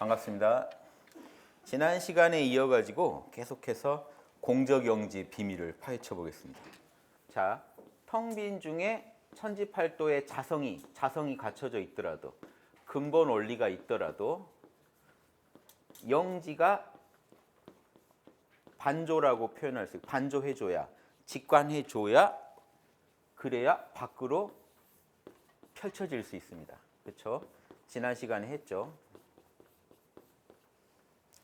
반갑습니다. 지난 시간에 이어가지고 계속해서 공적영지 비밀을 파헤쳐 보겠습니다. 자, 텅 빈 중에 천지팔도에 자성이 갖춰져 있더라도, 근본 원리가 있더라도 영지가 반조라고 표현할 수 있고, 반조해줘야, 직관해줘야, 그래야 밖으로 펼쳐질 수 있습니다. 그렇죠? 지난 시간에 했죠.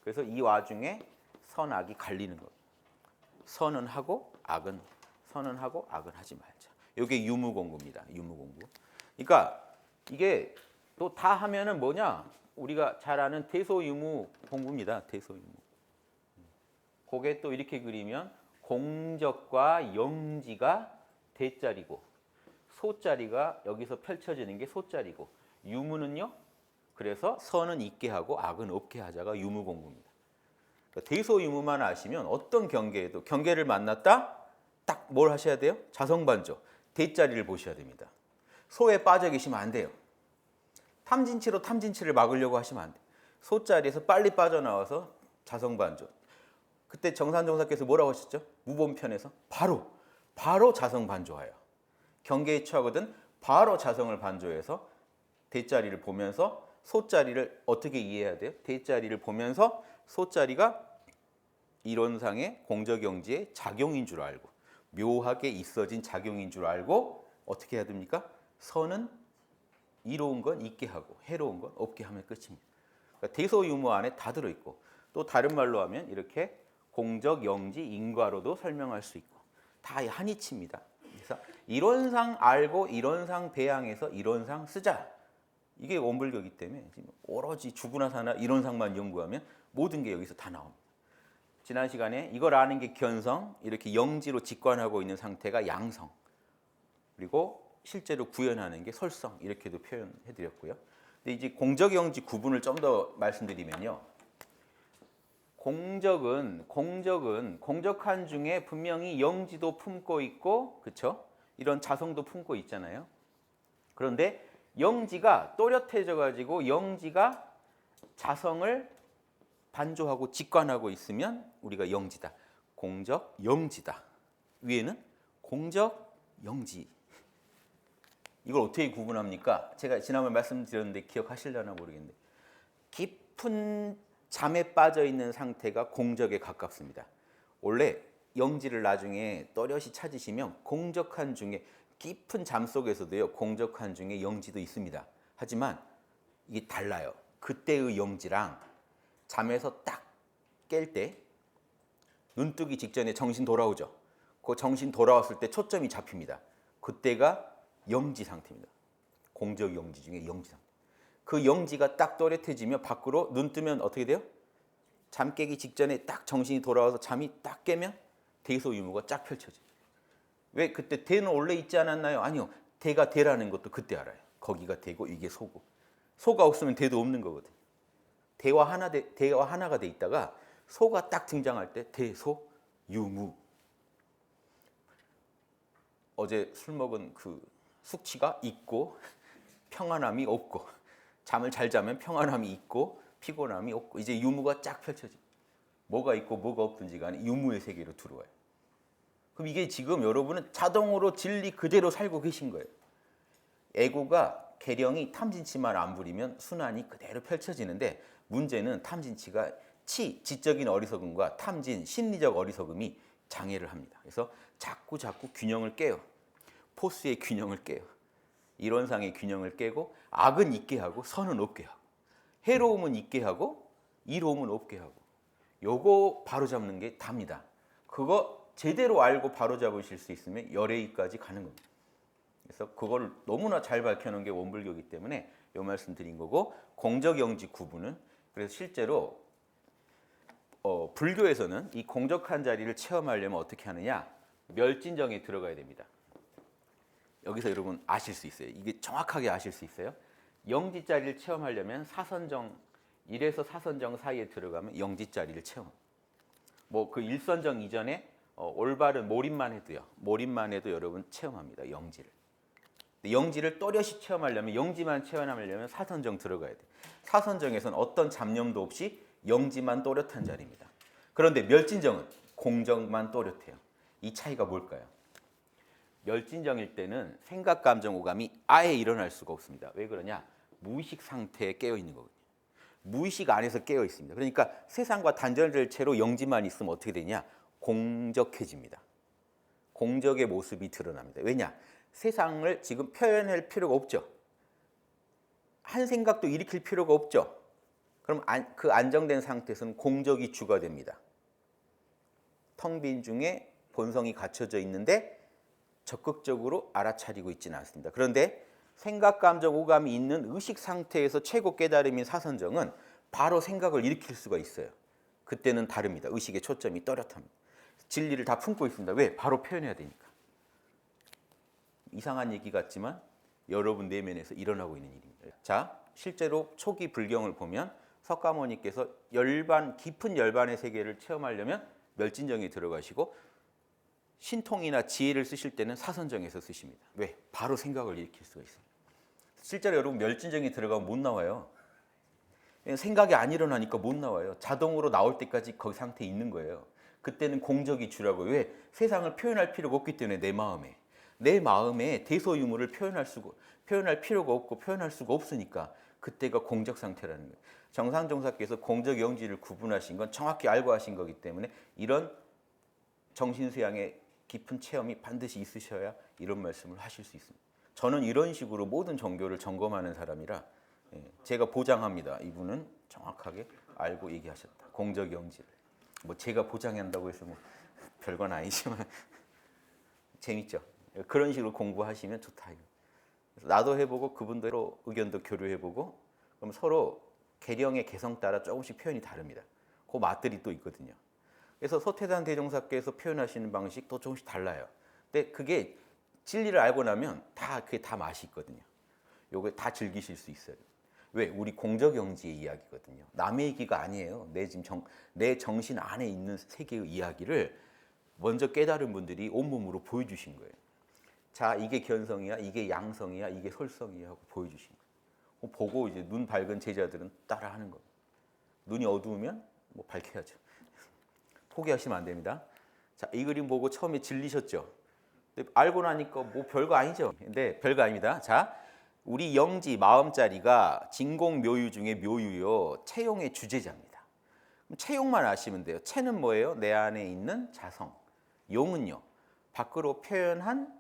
그래서 이 와중에 선악이 갈리는 거예요. 선은 하고 악은 하지 말자. 이게 유무공부입니다. 유무공부. 그러니까 이게 또 다 하면은 뭐냐? 우리가 잘 아는 대소유무 공부입니다. 대소유무. 그게 또 이렇게 그리면 공적과 영지가 대자리고, 소자리가 여기서 펼쳐지는 게 소자리고, 유무는요, 그래서 선은 있게 하고 악은 없게 하자가 유무공부입니다. 그러니까 대소유무만 아시면 어떤 경계에도, 경계를 만났다, 딱 뭘 하셔야 돼요? 자성반조, 대자리를 보셔야 됩니다. 소에 빠져 계시면 안 돼요. 탐진치로 탐진치를 막으려고 하시면 안 돼요. 소자리에서 빨리 빠져나와서 자성반조. 그때 정산정사께서 뭐라고 하셨죠? 무본편에서 바로 자성반조하여. 경계에 처하거든 바로 자성을 반조해서 대자리를 보면서 소자리를 어떻게 이해해야 돼요? 대자리를 보면서 소자리가 이론상의 공적영지의 작용인 줄 알고, 묘하게 있어진 작용인 줄 알고 어떻게 해야 됩니까? 선은 이로운 건 있게 하고 해로운 건 없게 하면 끝입니다. 그러니까 대소유무 안에 다 들어있고, 또 다른 말로 하면 이렇게 공적영지 인과로도 설명할 수 있고, 다 한 이치입니다. 그래서 이론상 알고 이론상 배양해서 이론상 쓰자. 이게 원불교이기 때문에 지금 오로지 죽으나 사나 이론상만 연구하면 모든 게 여기서 다 나옵니다. 지난 시간에 이걸 아는 게 견성, 이렇게 영지로 직관하고 있는 상태가 양성, 그리고 실제로 구현하는 게 설성, 이렇게도 표현해드렸고요. 근데 이제 공적영지 구분을 좀 더 말씀드리면요. 공적한 중에 분명히 영지도 품고 있고, 그렇죠? 이런 자성도 품고 있잖아요. 그런데 영지가 또렷해져 가지고 영지가 자성을 반조하고 직관하고 있으면 우리가 영지다. 공적 영지다. 위에는 공적 영지. 이걸 어떻게 구분합니까? 제가 지난번에 말씀드렸는데 기억하시려나 모르겠는데, 깊은 잠에 빠져 있는 상태가 공적에 가깝습니다. 원래 영지를 나중에 또렷이 찾으시면 공적한 중에, 깊은 잠 속에서도요, 공적한 중에 영지도 있습니다. 하지만 이게 달라요. 그때의 영지랑 잠에서 딱 깰 때, 눈 뜨기 직전에 정신 돌아오죠. 그 정신 돌아왔을 때 초점이 잡힙니다. 그때가 영지 상태입니다. 공적 영지 중에 영지 상태. 그 영지가 딱 또렷해지면 밖으로 눈 뜨면 어떻게 돼요? 잠 깨기 직전에 딱 정신이 돌아와서 잠이 딱 깨면 대소유무가 쫙 펼쳐져요. 왜? 그때 대는 원래 있지 않았나요? 아니요. 대가 대라는 것도 그때 알아요. 거기가 대고 이게 소고. 소가 없으면 대도 없는 거거든요. 대와 하나가 돼 있다가 소가 딱 등장할 때 대소유무. 어제 술 먹은 그 숙취가 있고 평안함이 없고, 잠을 잘 자면 평안함이 있고 피곤함이 없고, 이제 유무가 쫙 펼쳐집니다. 뭐가 있고 뭐가 없든지 간에 유무의 세계로 들어와요. 그럼 이게 지금 여러분은 자동으로 진리 그대로 살고 계신 거예요. 애고가 계령이 탐진치만 안 부리면 순환이 그대로 펼쳐지는데, 문제는 탐진치가 지적인 어리석음과 탐진, 심리적 어리석음이 장애를 합니다. 그래서 자꾸 균형을 깨요. 포스의 균형을 깨요. 이론상의 균형을 깨고, 악은 있게 하고 선은 없게 하고, 해로움은 있게 하고 이로움은 없게 하고, 요거 바로잡는 게 답니다. 그거 제대로 알고 바로잡으실 수 있으면 열애의까지 가는 겁니다. 그래서 그걸 너무나 잘 밝혀놓은 게 원불교이기 때문에 요 말씀 드린 거고, 공적영지 구분은, 그래서 실제로 불교에서는 이 공적한 자리를 체험하려면 어떻게 하느냐, 멸진정에 들어가야 됩니다. 여기서 여러분 아실 수 있어요. 이게 정확하게 아실 수 있어요. 영지 자리를 체험하려면 사선정, 1에서 사선정 사이에 들어가면 영지 자리를 체험. 뭐 그 일선정 이전에 올바른 몰입만 해도요. 몰입만 해도 여러분 체험합니다. 영지를. 근데 영지를 또렷이 체험하려면 영지만 체험하려면 사선정 들어가야 돼. 사선정에서는 어떤 잡념도 없이 영지만 또렷한 자리입니다. 그런데 멸진정은 공정만 또렷해요. 이 차이가 뭘까요? 멸진정일 때는 생각, 감정, 오감이 아예 일어날 수가 없습니다. 왜 그러냐? 무의식 상태에 깨어 있는 거거든요. 무의식 안에서 깨어 있습니다. 그러니까 세상과 단절될 채로 영지만 있으면 어떻게 되냐? 공적해집니다. 공적의 모습이 드러납니다. 왜냐? 세상을 지금 표현할 필요가 없죠. 한 생각도 일으킬 필요가 없죠. 그럼 그 안정된 상태에서는 공적이 주가 됩니다. 텅 빈 중에 본성이 갖춰져 있는데 적극적으로 알아차리고 있지는 않습니다. 그런데 생각, 감정, 오감이 있는 의식 상태에서 최고 깨달음인 사선정은 바로 생각을 일으킬 수가 있어요. 그때는 다릅니다. 의식의 초점이 또렷합니다. 진리를 다 품고 있습니다. 왜? 바로 표현해야 되니까. 이상한 얘기 같지만 여러분 내면에서 일어나고 있는 일입니다. 자, 실제로 초기 불경을 보면 석가모니께서 열반, 깊은 열반의 세계를 체험하려면 멸진정에 들어가시고 신통이나 지혜를 쓰실 때는 사선정에서 쓰십니다. 왜? 바로 생각을 일으킬 수가 있습니다. 실제로 여러분 멸진정에 들어가면 못 나와요. 생각이 안 일어나니까 못 나와요. 자동으로 나올 때까지 거기 상태에 있는 거예요. 그때는 공적이 주라고요. 왜? 세상을 표현할 필요가 없기 때문에 내 마음에 대소유무를 표현할 필요가 없고 표현할 수가 없으니까 그때가 공적 상태라는 거예요. 정상정사께서 공적 영지를 구분하신 건 정확히 알고 하신 거기 때문에 이런 정신수양의 깊은 체험이 반드시 있으셔야 이런 말씀을 하실 수 있습니다. 저는 이런 식으로 모든 종교를 점검하는 사람이라 제가 보장합니다. 이분은 정확하게 알고 얘기하셨다. 공적 영지를. 뭐 제가 보장한다고 해서 뭐 별건 아니지만 재밌죠. 그런 식으로 공부하시면 좋다. 그래서 나도 해보고 그분들로 의견도 교류해보고 그럼 서로 계령의 개성 따라 조금씩 표현이 다릅니다. 그 맛들이 또 있거든요. 그래서 서태단 대종사께서 표현하시는 방식도 조금씩 달라요. 근데 그게 진리를 알고 나면 그게 다 맛이 있거든요. 요거 다 즐기실 수 있어요. 왜? 우리 공적 영지의 이야기거든요. 남의 얘기가 아니에요. 내 정신 안에 있는 세계의 이야기를 먼저 깨달은 분들이 온몸으로 보여주신 거예요. 자, 이게 견성이야, 이게 양성이야, 이게 솔성이야 하고 보여주신 거예요. 보고 이제 눈 밝은 제자들은 따라하는 거예요. 눈이 어두우면 뭐 밝혀야죠. 포기하시면 안 됩니다. 자, 이 그림 보고 처음에 질리셨죠? 근데 알고 나니까 뭐 별거 아니죠. 근데 별거 아닙니다. 자, 우리 영지 마음자리가 진공묘유 중에 묘유요. 채용의 주제자입니다. 그럼 채용만 아시면 돼요. 채는 뭐예요? 내 안에 있는 자성. 용은요. 밖으로 표현한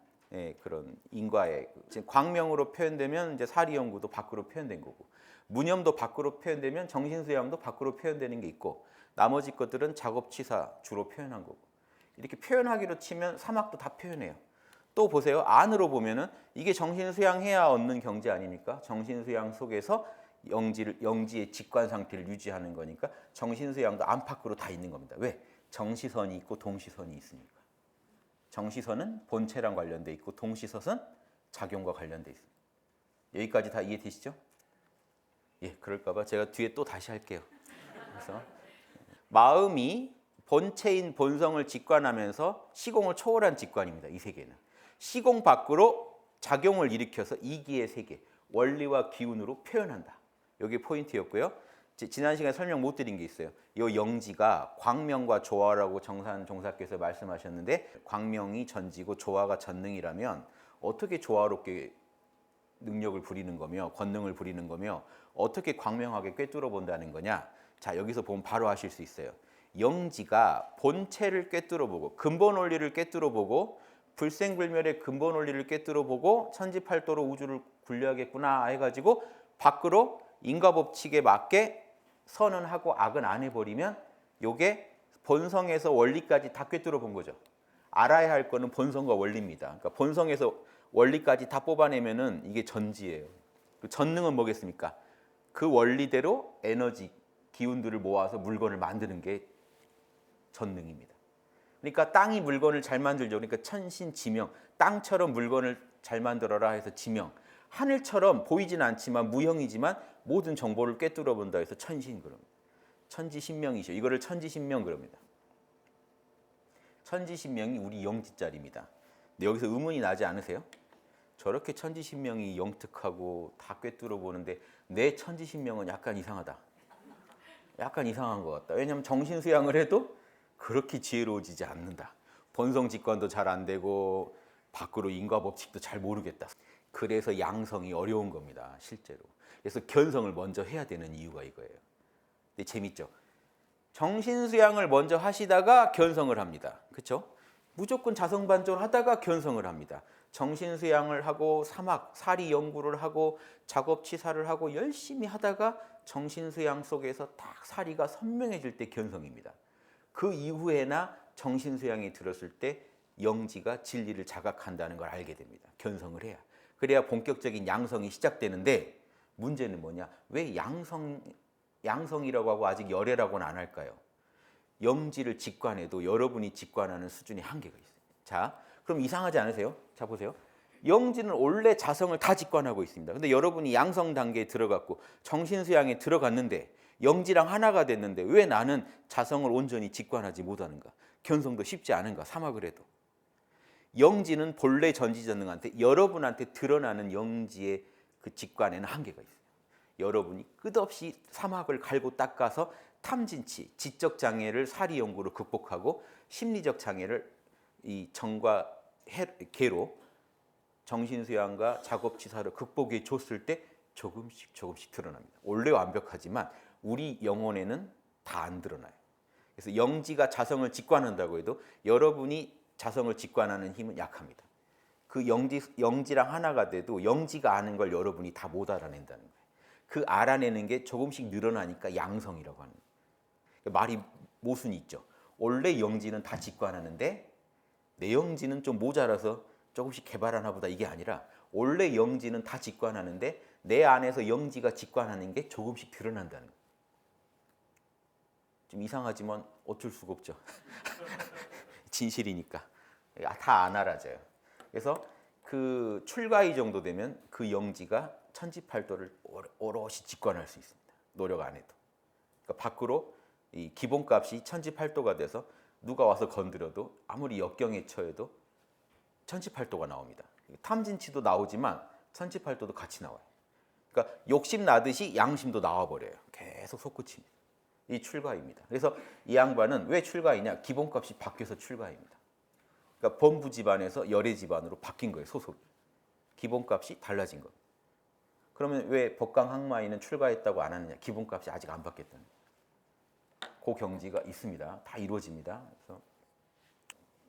그런 인과의 광명으로 표현되면 이제 사리연구도 밖으로 표현된 거고 무념도 밖으로 표현되면 정신수양도 밖으로 표현되는 게 있고 나머지 것들은 작업치사 주로 표현한 거고 이렇게 표현하기로 치면 사막도 다 표현해요. 또 보세요. 안으로 보면은 이게 정신수양 해야 얻는 경지 아닙니까? 정신수양 속에서 영지의 직관 상태를 유지하는 거니까 정신수양도 안팎으로 다 있는 겁니다. 왜? 정시선이 있고 동시선이 있으니까. 정시선은 본체랑 관련돼 있고 동시선은 작용과 관련돼 있습니다. 여기까지 다 이해되시죠? 예, 그럴까봐 제가 뒤에 또 다시 할게요. 그래서 마음이 본체인 본성을 직관하면서 시공을 초월한 직관입니다. 이 세계는 시공 밖으로 작용을 일으켜서 이기의 세계, 원리와 기운으로 표현한다. 이게 포인트였고요. 지난 시간에 설명 못 드린 게 있어요. 이 영지가 광명과 조화라고 정산 종사께서 말씀하셨는데 광명이 전지고 조화가 전능이라면 어떻게 조화롭게 능력을 부리는 거며 권능을 부리는 거며 어떻게 광명하게 꿰뚫어 본다는 거냐. 자, 여기서 보면 바로 아실 수 있어요. 영지가 본체를 꿰뚫어 보고 근본 원리를 꿰뚫어 보고 불생불멸의 근본 원리를 꿰뚫어 보고 천지팔도로 우주를 굴려야겠구나 해가지고 밖으로 인과법칙에 맞게 선은 하고 악은 안 해버리면 요게 본성에서 원리까지 다 꿰뚫어 본 거죠. 알아야 할 거는 본성과 원리입니다. 그러니까 본성에서 원리까지 다 뽑아내면은 이게 전지예요. 전능은 뭐겠습니까? 그 원리대로 에너지, 기운들을 모아서 물건을 만드는 게 전능입니다. 그러니까 땅이 물건을 잘 만들죠. 그러니까 천신지명, 땅처럼 물건을 잘 만들어라 해서 지명. 하늘처럼 보이진 않지만 무형이지만 모든 정보를 꿰뚫어 본다 해서 천신 그럽니다. 천지신명이죠. 이거를 천지신명 그럽니다. 천지신명이 우리 영지자리입니다. 근데 여기서 의문이 나지 않으세요? 저렇게 천지신명이 영특하고 다 꿰뚫어 보는데 내 천지신명은 약간 이상하다. 약간 이상한 것 같다. 왜냐하면 정신수양을 해도 그렇게 지혜로워지지 않는다. 본성직관도 잘 안 되고 밖으로 인과법칙도 잘 모르겠다. 그래서 양성이 어려운 겁니다. 실제로. 그래서 견성을 먼저 해야 되는 이유가 이거예요. 근데 재밌죠? 정신수양을 먼저 하시다가 견성을 합니다. 그렇죠? 무조건 자성반전 하다가 견성을 합니다. 정신수양을 하고 사막, 사리 연구를 하고 작업치사를 하고 열심히 하다가 정신수양 속에서 딱 사리가 선명해질 때 견성입니다. 그 이후에나 정신수양이 들었을 때 영지가 진리를 자각한다는 걸 알게 됩니다. 견성을 해야. 그래야 본격적인 양성이 시작되는데 문제는 뭐냐? 왜 양성이라고 하고 아직 열애라고는 안 할까요? 영지를 직관해도 여러분이 직관하는 수준의 한계가 있어요. 자, 그럼 이상하지 않으세요? 자, 보세요. 영지는 원래 자성을 다 직관하고 있습니다. 근데 여러분이 양성 단계에 들어갔고 정신수양에 들어갔는데 영지랑 하나가 됐는데 왜 나는 자성을 온전히 직관하지 못하는가? 견성도 쉽지 않은가? 사막을 해도. 영지는 본래 전지전능한테 여러분한테 드러나는 영지의 그 직관에는 한계가 있어요. 여러분이 끝없이 사막을 갈고 닦아서 탐진치, 지적 장애를 사리 연구로 극복하고 심리적 장애를 이 정과 개로 정신수양과 작업치사를 극복해 줬을 때 조금씩 드러납니다. 원래 완벽하지만 우리 영혼에는 다 안 드러나요. 그래서 영지가 자성을 직관한다고 해도 여러분이 자성을 직관하는 힘은 약합니다. 그 영지랑 하나가 돼도 영지가 아는 걸 여러분이 다 못 알아낸다는 거예요. 그 알아내는 게 조금씩 늘어나니까 양성이라고 하는 거예요. 말이 모순이 있죠. 원래 영지는 다 직관하는데 내 영지는 좀 모자라서 조금씩 개발하나 보다 이게 아니라 원래 영지는 다 직관하는데 내 안에서 영지가 직관하는 게 조금씩 드러난다는 거예요. 좀 이상하지만 어쩔 수가 없죠. 진실이니까. 다 안 알아져요. 그래서 그 출가이 정도 되면 그 영지가 천지팔도를 오롯이 직관할 수 있습니다. 노력 안 해도. 그러니까 밖으로 이 기본값이 천지팔도가 돼서 누가 와서 건드려도 아무리 역경에 처해도 천지팔도가 나옵니다. 탐진치도 나오지만 천지팔도도 같이 나와요. 그러니까 욕심 나듯이 양심도 나와버려요. 계속 솟구칩니다. 이 출가입니다. 그래서 이 양반은 왜 출가이냐? 기본값이 바뀌어서 출가입니다. 그러니까 범부 집안에서 열애 집안으로 바뀐 거예요. 소속이. 기본값이 달라진 겁니다. 그러면 왜 법강 항마이는 출가했다고 안 하느냐? 기본값이 아직 안 바뀌었다는 거예요. 그 경지가 있습니다. 다 이루어집니다. 그래서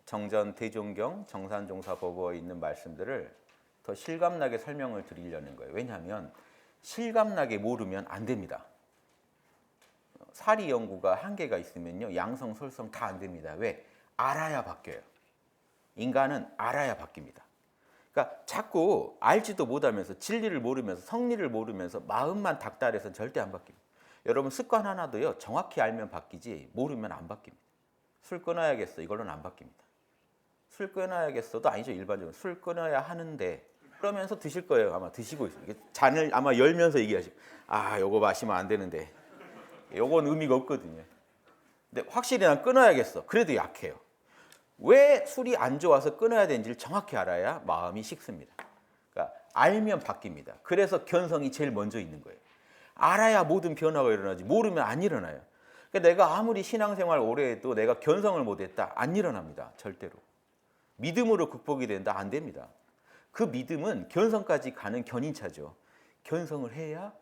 정전 대종경 정산종사 법어에 있는 말씀들을 더 실감나게 설명을 드리려는 거예요. 왜냐하면 실감나게 모르면 안 됩니다. 사리 연구가 한계가 있으면요, 양성, 솔성 다 안 됩니다. 왜? 알아야 바뀌어요. 인간은 알아야 바뀝니다. 그러니까 자꾸 알지도 못하면서 진리를 모르면서 성리를 모르면서 마음만 닥달해서는 절대 안 바뀝니다. 여러분 습관 하나도요, 정확히 알면 바뀌지 모르면 안 바뀝니다. 술 끊어야겠어, 이걸로는 안 바뀝니다. 술 끊어야겠어도 아니죠. 일반적으로 술 끊어야 하는데 그러면서 드실 거예요. 아마 드시고 있어요. 잔을 아마 열면서 얘기하시고, 아, 요거 마시면 안 되는데 요건 의미가 없거든요. 근데 확실히 난 끊어야겠어. 그래도 약해요. 왜 술이 안 좋아서 끊어야 되는지를 정확히 알아야 마음이 식습니다. 그러니까 알면 바뀝니다. 그래서 견성이 제일 먼저 있는 거예요. 알아야 모든 변화가 일어나지 모르면 안 일어나요. 그러니까 내가 아무리 신앙생활 오래 해도 내가 견성을 못했다, 안 일어납니다. 절대로. 믿음으로 극복이 된다, 안 됩니다. 그 믿음은 견성까지 가는 견인차죠. 견성을 해야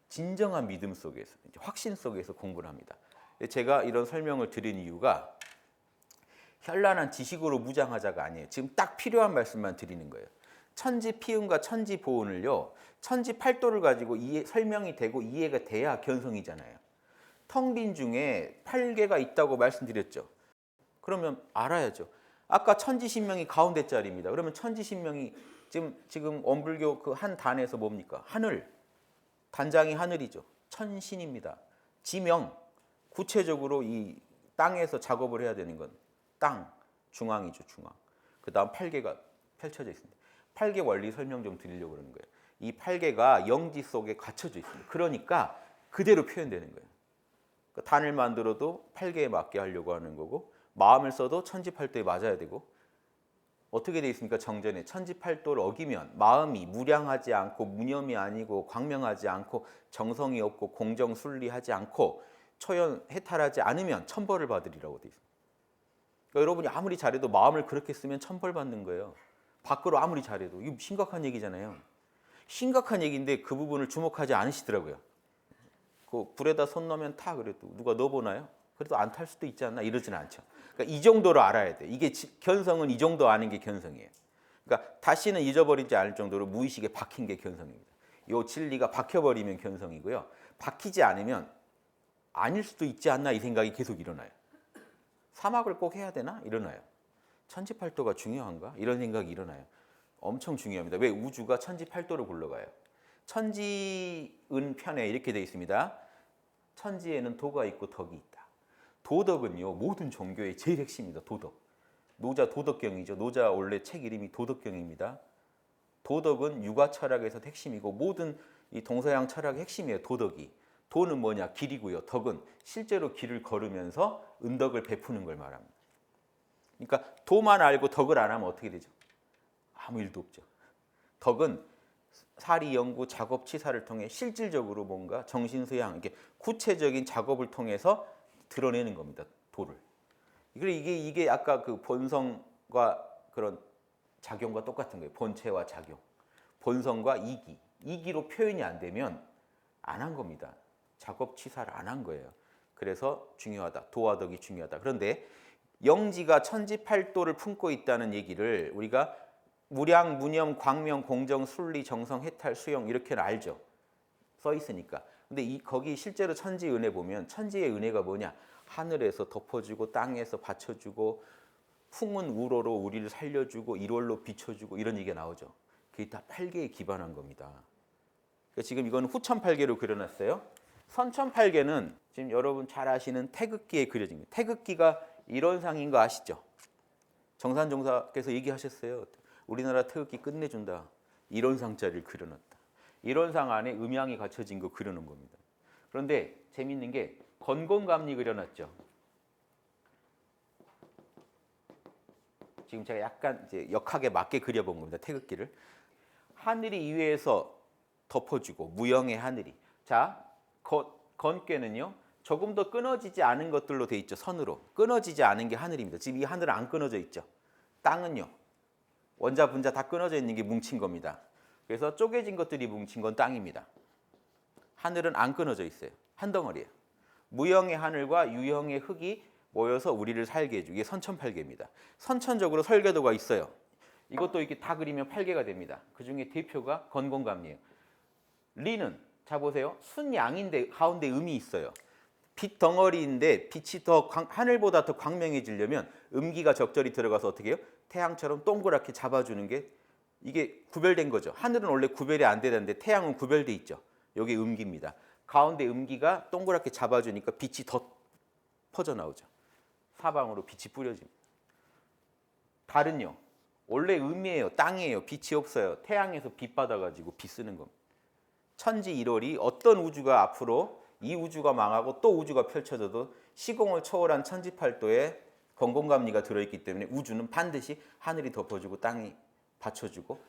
진정한 믿음 속에서, 확신 속에서 공부를 합니다. 제가 이런 설명을 드린 이유가 현란한 지식으로 무장하자가 아니에요. 지금 딱 필요한 말씀만 드리는 거예요. 천지 피음과 천지 보온을요, 천지 팔도를 가지고 설명이 되고 이해가 돼야 견성이잖아요. 텅 빈 중에 8개가 있다고 말씀드렸죠. 그러면 알아야죠. 아까 천지신명이 가운데 자리입니다. 그러면 천지신명이 지금 원불교 그 한 단에서 뭡니까? 하늘. 단장이 하늘이죠. 천신입니다. 지명. 구체적으로 이 땅에서 작업을 해야 되는 건 땅, 중앙이죠. 중앙. 그 다음 8개가 펼쳐져 있습니다. 8개 원리 설명 좀 드리려고 그러는 거예요. 이 8개가 영지 속에 갇혀져 있습니다. 그러니까 그대로 표현되는 거예요. 그러니까 단을 만들어도 8개에 맞게 하려고 하는 거고, 마음을 써도 천지팔도에 맞아야 되고, 어떻게 돼 있습니까? 정전에 천지팔도를 어기면 마음이 무량하지 않고 무념이 아니고 광명하지 않고 정성이 없고 공정순리하지 않고 초연 해탈하지 않으면 천벌을 받으리라고 돼 있습니다. 그러니까 여러분이 아무리 잘해도 마음을 그렇게 쓰면 천벌 받는 거예요. 밖으로 아무리 잘해도. 이거 심각한 얘기잖아요. 심각한 얘기인데 그 부분을 주목하지 않으시더라고요. 그 불에다 손 넣으면 타 그래도 누가 넣어보나요? 그래도 안 탈 수도 있지 않나? 이러진 않죠. 그러니까 이 정도로 알아야 돼. 이게 견성은 이 정도 아는 게 견성이에요. 그러니까 다시는 잊어버리지 않을 정도로 무의식에 박힌 게 견성입니다. 이 진리가 박혀버리면 견성이고요. 박히지 않으면 아닐 수도 있지 않나 이 생각이 계속 일어나요. 사막을 꼭 해야 되나? 일어나요. 천지팔도가 중요한가? 이런 생각이 일어나요. 엄청 중요합니다. 왜? 우주가 천지팔도로 굴러가요. 천지은 편에 이렇게 되어 있습니다. 천지에는 도가 있고 덕이 있다. 도덕은요, 모든 종교의 제일 핵심입니다. 도덕. 노자 도덕경이죠. 노자 원래 책 이름이 도덕경입니다. 도덕은 육아 철학에서 핵심이고 모든 이 동서양 철학의 핵심이에요. 도덕이. 도는 뭐냐? 길이고요. 덕은 실제로 길을 걸으면서 은덕을 베푸는 걸 말합니다. 그러니까 도만 알고 덕을 안 하면 어떻게 되죠? 아무 일도 없죠. 덕은 사리, 연구, 작업, 치사를 통해 실질적으로 뭔가 정신수양, 이렇게 구체적인 작업을 통해서 드러내는 겁니다. 도를. 이게 아까 그 본성과 그런 작용과 똑같은 거예요. 본체와 작용. 본성과 이기. 이기로 표현이 안 되면 안 한 겁니다. 작업, 치사를 안 한 거예요. 그래서 중요하다. 도와 덕이 중요하다. 그런데 영지가 천지팔도를 품고 있다는 얘기를 우리가 무량, 무념, 광명, 공정, 순리, 정성, 해탈, 수용 이렇게는 알죠. 써 있으니까. 근데 거기 실제로 천지 은혜 보면 천지의 은혜가 뭐냐? 하늘에서 덮어주고 땅에서 받쳐주고 풍은 우로로 우리를 살려주고 일월로 비춰주고 이런 얘기가 나오죠. 그게 다 팔계에 기반한 겁니다. 그러니까 지금 이건 후천팔계로 그려놨어요. 선천팔계는 지금 여러분 잘 아시는 태극기에 그려진 거예요. 태극기가 이런 상인 거 아시죠? 정산종사께서 얘기하셨어요. 우리나라 태극기 끝내준다. 이런 상자를 그려놨다. 이런 상 안에 음양이 갖춰진 거 그려놓은 겁니다. 그런데 재밌는 게 건곤감리 그려놨죠. 지금 제가 약간 이제 역학에 맞게 그려본 겁니다. 태극기를. 하늘이 위에서 덮어주고 무형의 하늘이. 자, 건괴는요. 조금 더 끊어지지 않은 것들로 돼 있죠. 선으로. 끊어지지 않은 게 하늘입니다. 지금 이 하늘은 안 끊어져 있죠. 땅은요. 원자, 분자 다 끊어져 있는 게 뭉친 겁니다. 그래서 쪼개진 것들이 뭉친 건 땅입니다. 하늘은 안 끊어져 있어요. 한 덩어리예요. 무형의 하늘과 유형의 흙이 모여서 우리를 살게 해주고 이게 선천팔계입니다. 선천적으로 설계도가 있어요. 이것도 이렇게 다 그리면 팔계가 됩니다. 그중에 대표가 건곤감리예요. 리는 자 보세요. 순양인데 가운데 음이 있어요. 빛 덩어리인데 빛이 더 하늘보다 더 광명해지려면 음기가 적절히 들어가서 어떻게 해요? 태양처럼 동그랗게 잡아주는 게 이게 구별된 거죠. 하늘은 원래 구별이 안 되는데 태양은 구별돼 있죠. 여기 음기입니다. 가운데 음기가 동그랗게 잡아주니까 빛이 더 퍼져나오죠. 사방으로 빛이 뿌려집니다. 달은요. 원래 음이에요. 땅이에요. 빛이 없어요. 태양에서 빛 받아가지고 빛 쓰는 겁니다. 천지 1월이 어떤 우주가 앞으로 이 우주가 망하고 또 우주가 펼쳐져도 시공을 초월한 천지팔도에 건곤감리가 들어있기 때문에 우주는 반드시 하늘이 덮어주고 땅이 받쳐주고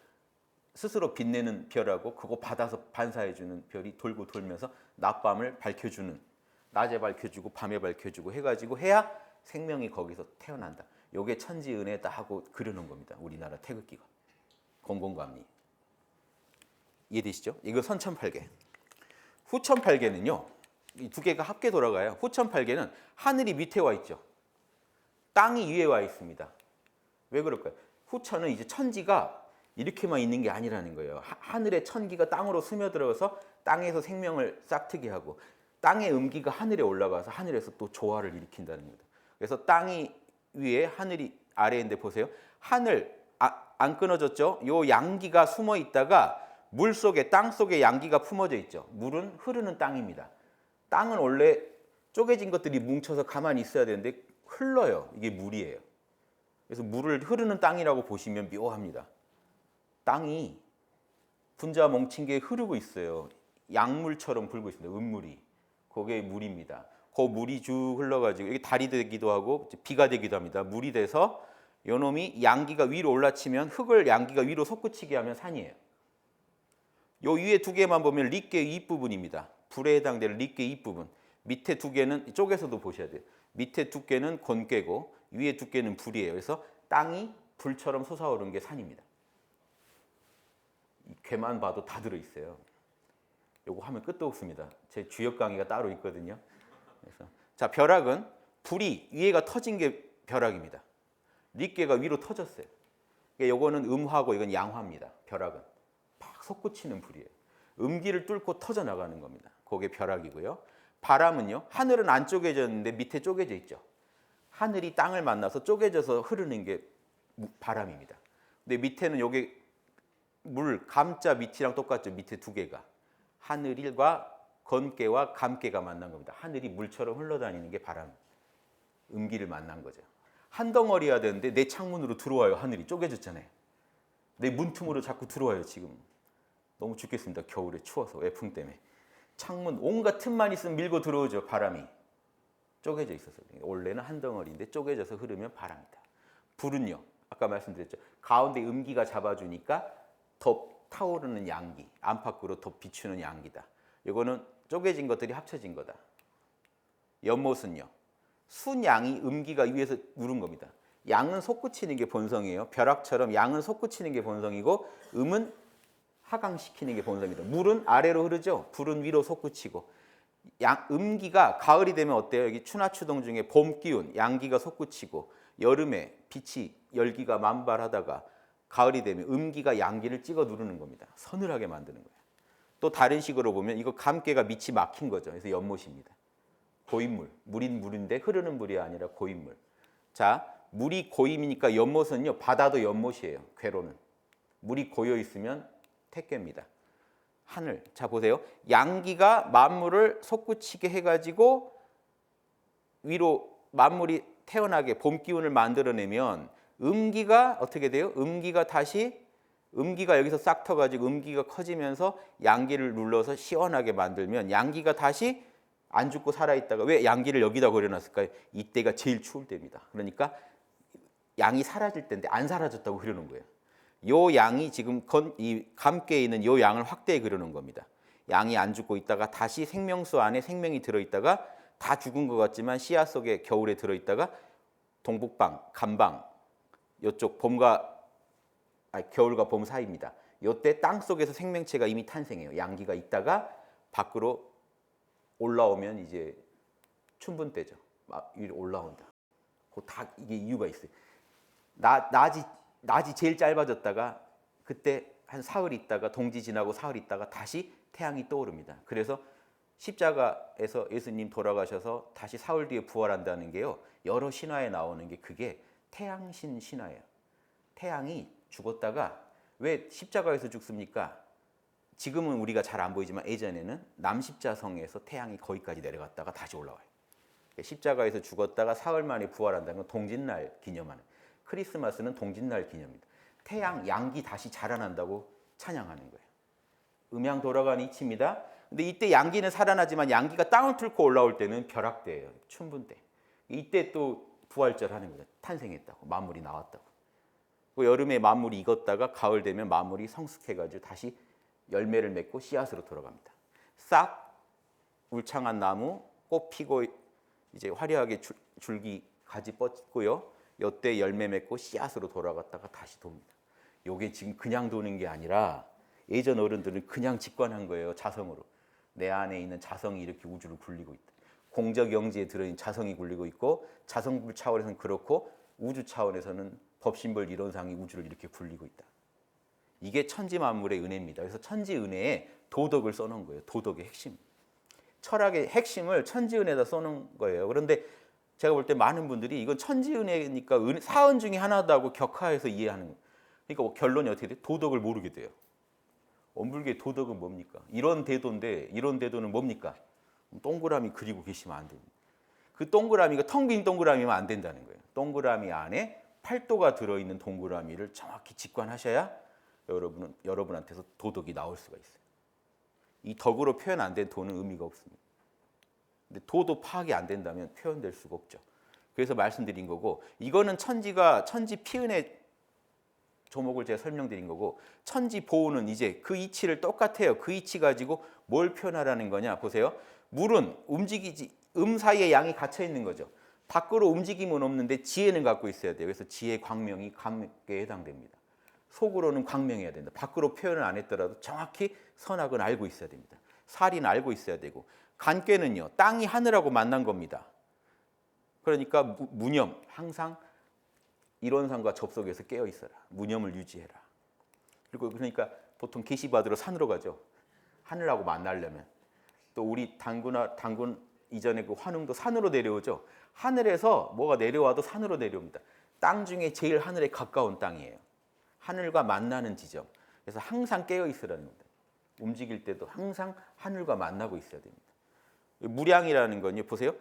스스로 빛내는 별하고 그거 받아서 반사해주는 별이 돌고 돌면서 낮밤을 밝혀주는 낮에 밝혀주고 밤에 밝혀주고 해가지고 해야 생명이 거기서 태어난다. 요게 천지은혜다 하고 그려놓은 겁니다. 우리나라 태극기가. 건곤감리. 이해되시죠? 이거 선천팔계. 후천팔계는요. 이 두 개가 합계 돌아가요. 후천팔계는 하늘이 밑에 와 있죠. 땅이 위에 와 있습니다. 왜 그럴까요? 후천은 이제 천지가 이렇게만 있는 게 아니라는 거예요. 하늘의 천기가 땅으로 스며들어서 땅에서 생명을 싹트게 하고 땅의 음기가 하늘에 올라가서 하늘에서 또 조화를 일으킨다는 겁니다. 그래서 땅이 위에 하늘이 아래인데 보세요. 하늘 안 끊어졌죠? 요 양기가 숨어 있다가 물 속에 땅 속에 양기가 품어져 있죠. 물은 흐르는 땅입니다. 땅은 원래 쪼개진 것들이 뭉쳐서 가만히 있어야 되는데 흘러요. 이게 물이에요. 그래서 물을 흐르는 땅이라고 보시면 묘합니다. 땅이 분자 뭉친 게 흐르고 있어요. 양물처럼 불고 있습니다. 음물이. 그게 물입니다. 그 물이 쭉 흘러가지고 이게 달이 되기도 하고 비가 되기도 합니다. 물이 돼서 요 놈이 양기가 위로 올라치면 흙을 양기가 위로 솟구치게 하면 산이에요. 요 위에 두 개만 보면 릿개 윗부분입니다. 불에 해당되는 릿개 윗부분. 밑에 두 개는 이쪽에서도 보셔야 돼요. 밑에 두 개는 곤개고 위에 두 개는 불이에요. 그래서 땅이 불처럼 솟아오르는 게 산입니다. 이 괴만 봐도 다 들어있어요. 요거 하면 끝도 없습니다. 제 주역 강의가 따로 있거든요. 그래서 자, 벼락은 불이 위에가 터진 게 벼락입니다. 릿개가 위로 터졌어요. 요거는 음화고 이건 양화입니다. 벼락은 팍 솟구치는 불이에요. 음기를 뚫고 터져 나가는 겁니다. 그게 벼락이고요. 바람은요. 하늘은 안 쪼개졌는데 밑에 쪼개져 있죠. 하늘이 땅을 만나서 쪼개져서 흐르는 게 바람입니다. 근데 밑에는 요게 물, 감자 밑이랑 똑같죠. 밑에 두 개가. 하늘과 건개와 감개가 만난 겁니다. 하늘이 물처럼 흘러다니는 게 바람. 음기를 만난 거죠. 한 덩어리야 되는데 내 창문으로 들어와요. 하늘이 쪼개졌잖아요. 내 문틈으로 자꾸 들어와요. 지금. 너무 죽겠습니다. 겨울에 추워서 외풍 때문에. 창문 온갖 틈만 있으면 밀고 들어오죠. 바람이. 쪼개져 있어서. 원래는 한 덩어리인데 쪼개져서 흐르면 바람이다. 불은요. 아까 말씀드렸죠. 가운데 음기가 잡아주니까 더 타오르는 양기. 안팎으로 더 비추는 양기다. 이거는 쪼개진 것들이 합쳐진 거다. 연못은요. 순양이 음기가 위에서 누른 겁니다. 양은 솟구치는 게 본성이에요. 벼락처럼 양은 솟구치는 게 본성이고 음은 하강시키는 게 본성입니다. 물은 아래로 흐르죠. 불은 위로 솟구치고. 음기가 가을이 되면 어때요? 여기 추나추동 중에 봄 기운, 양기가 솟구치고 여름에 빛이 열기가 만발하다가 가을이 되면 음기가 양기를 찍어 누르는 겁니다. 서늘하게 만드는 거예요. 또 다른 식으로 보면 이거 감개가 밑이 막힌 거죠. 그래서 연못입니다. 고인물, 물인 물인데 흐르는 물이 아니라 고인물. 자, 물이 고임이니까 연못은요. 바다도 연못이에요. 괴로는. 물이 고여 있으면 택괴입니다. 하늘. 자, 보세요. 양기가 만물을 솟구치게 해가지고 위로 만물이 태어나게 봄 기운을 만들어내면 음기가 어떻게 돼요? 음기가 여기서 싹 터가지고 음기가 커지면서 양기를 눌러서 시원하게 만들면 양기가 다시 안 죽고 살아있다가 왜 양기를 여기다 그려놨을까요? 이때가 제일 추울 때입니다. 그러니까 양이 사라질 때인데 안 사라졌다고 그려놓은 거예요. 요 양이 지금 이 감개에 있는 요 양을 확대해 그려놓은 겁니다. 양이 안 죽고 있다가 다시 생명수 안에 생명이 들어있다가 다 죽은 것 같지만 씨앗 속에 겨울에 들어있다가 동북방, 간방 요쪽 겨울과 봄 사이입니다. 요때 땅 속에서 생명체가 이미 탄생해요. 양기가 있다가 밖으로 올라오면 이제 춘분 때죠. 위로 올라온다. 다 이게 이유가 있어요. 낮이 제일 짧아졌다가 그때 한 사흘 있다가 동지 지나고 사흘 있다가 다시 태양이 떠오릅니다. 그래서 십자가에서 예수님 돌아가셔서 다시 사흘 뒤에 부활한다는 게요. 여러 신화에 나오는 게 그게 태양신 신화예요. 태양이 죽었다가 왜 십자가에서 죽습니까? 지금은 우리가 잘 안 보이지만 예전에는 남십자성에서 태양이 거기까지 내려갔다가 다시 올라와요. 십자가에서 죽었다가 사흘 만에 부활한다는 건 동짓날 기념하는. 크리스마스는 동짓날 기념입니다. 태양 양기 다시 자라난다고 찬양하는 거예요. 음양 돌아가는 이치입니다. 근데 이때 양기는 살아나지만 양기가 땅을 뚫고 올라올 때는 벼락 때예요. 춘분 때. 이때 또 부활절 하는 거예요. 탄생했다고. 만물이 나왔다고. 여름에 만물이 익었다가 가을 되면 만물이 성숙해가지고 다시 열매를 맺고 씨앗으로 돌아갑니다. 싹 울창한 나무 꽃 피고 이제 화려하게 줄기 가지 뻗고요. 요때 열매 맺고 씨앗으로 돌아갔다가 다시 돕니다. 요게 지금 그냥 도는 게 아니라 예전 어른들은 그냥 직관한 거예요. 자성으로. 내 안에 있는 자성이 이렇게 우주를 굴리고 있다. 공적 영지에 들어있는 자성이 굴리고 있고 자성불 차원에서는 그렇고 우주 차원에서는 법신벌 이론상이 우주를 이렇게 굴리고 있다. 이게 천지 만물의 은혜입니다. 그래서 천지 은혜에 도덕을 써놓은 거예요. 도덕의 핵심. 철학의 핵심을 천지 은혜에다 써놓은 거예요. 그런데 제가 볼 때 많은 분들이 이건 천지 은혜니까 사은 중에 하나다고 격하해서 이해하는 거예요. 그러니까 뭐 결론이 어떻게 돼? 도덕을 모르게 돼요. 원불교의 도덕은 뭡니까? 이런 대도인데 이런 대도는 뭡니까? 동그라미 그리고 계시면 안 됩니다. 그 동그라미가 텅 빈 동그라미면 안 된다는 거예요. 동그라미 안에 8도가 들어있는 동그라미를 정확히 직관하셔야 여러분한테서 도덕이 나올 수가 있어요. 이 덕으로 표현 안 된 도는 의미가 없습니다. 근데 도도 파악이 안 된다면 표현될 수가 없죠. 그래서 말씀드린 거고, 이거는 천지가 천지 피은의 조목을 제가 설명드린 거고, 천지 보호는 이제 그 이치를 똑같아요. 그 이치 가지고 뭘 표현하라는 거냐 보세요. 물은 움직이지, 사이에 양이 갇혀 있는 거죠. 밖으로 움직임은 없는데 지혜는 갖고 있어야 돼요. 그래서 지혜 광명이 감에 해당됩니다. 속으로는 광명해야 된다. 밖으로 표현을 안 했더라도 정확히 선악은 알고 있어야 됩니다. 사리는 알고 있어야 되고, 간괴는요, 땅이 하늘하고 만난 겁니다. 그러니까 무념, 항상 이론상과 접속해서 깨어 있어라. 무념을 유지해라. 그리고 그러니까 보통 계시 받으러 산으로 가죠. 하늘하고 만나려면. 또 우리 단군 이전에 그 환웅도 산으로 내려오죠. 하늘에서 뭐가 내려와도 산으로 내려옵니다. 땅 중에 제일 하늘에 가까운 땅이에요. 하늘과 만나는 지점. 그래서 항상 깨어 있으라는 겁니다. 움직일 때도 항상 하늘과 만나고 있어야 됩니다. 무량이라는 건요, 보세요.